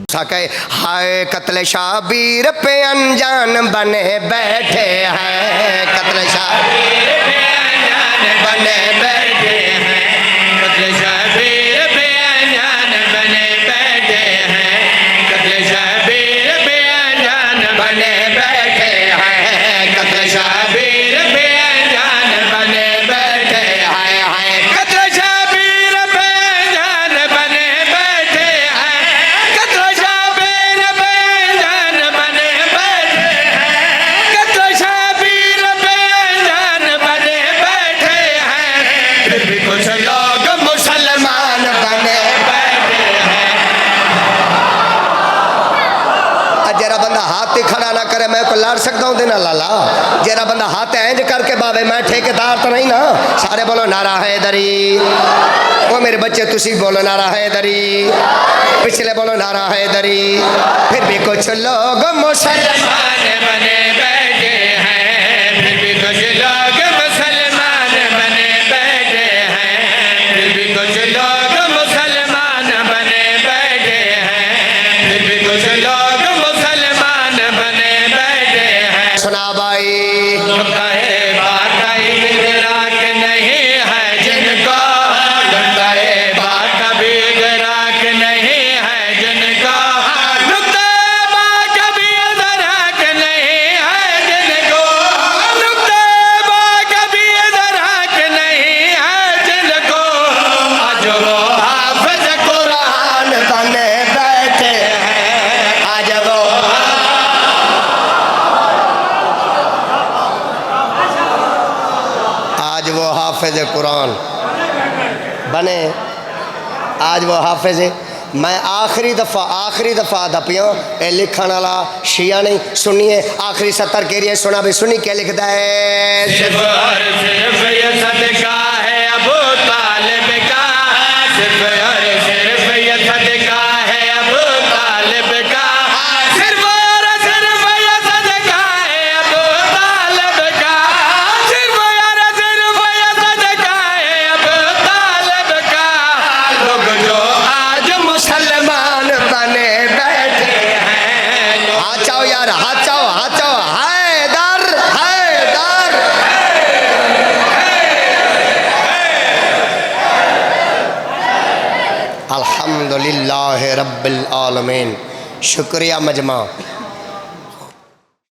सके हाय कत्ल शाबीर पे अनजान बने बैठे हैं, कत्ल शाबीर पे अनजान बने बैठे हैं, कत्ल शाबीर पे अनजान बने बैठे हैं, कत्ल शाबीर पे अनजान बने बैठे हैं, कत्ल शाबीर पे अनजान बने बैठे हैं, हाय कत्ल शाबीर पे अनजान बने बैठे हैं, कत्ल शाबीर पे अनजान बने बैठे हैं, कत्ल शाबीर पे अनजान बने बैठे हैं, फिर भी कुछ लोग मुसलमान बने बैठे हैं। जरा बंदा हाथ ही खड़ा ना करे मैं को लड़ सकता हूँ देना लाला। जरा बंदा हाथ इंज करके बाबे मैं ठेकेदार तो नहीं ना। सारे बोलो नारा हैदरी, वो मेरे बच्चे तुसी बोलो नारा हैदरी, पिछले बोलो नारा हैदरी। फिर भी कुछ लोग मुसलमान बने बैठे हैं, फिर भी कुछ लोग मुसलमान बने बैठे हैं, फिर भी कुछ लोग मुसलमान बने बैठे हैं, फिर भी कुछ लोग मुसलमान बने बैठे हैं। सुना भाई कहे बात इदराक नहीं है जिनको, कहे बात भी इदराक नहीं है जिनको, नुक्ते बात कभी इदराक नहीं है जिनको, नुक्ते बात कभी इदराक नहीं है जिनको, आज वो हाफिज कुरान बने बैठे हैं, आज वो हाफिज कुरान बने, आज वो हाफिज है। मैं आखिरी दफ़ा दपिया ए लिखण वाला शिया नहीं सुनिए आखिरी 70 के लिए सुना भी सुनी क्या लिखता है। सिर्फ और सिर्फ ये सदका है अबू तालिब का, सिर्फ और सिर्फ ये सदका है अबू तालिब का, सिर्फ और सिर्फ ये सदका है अबू तालिब का, सिर्फ और सिर्फ ये सदका है अबू तालिब का। लोग जो आज मुसलमान बने बैठे हैं, हाथ चाओ यार, हाथ चाओ, हाथ चाओ, हैदर हैदर। अल्हम्दुलिल्लाह रब्बिल आलमीन। शुक्रिया मजमा।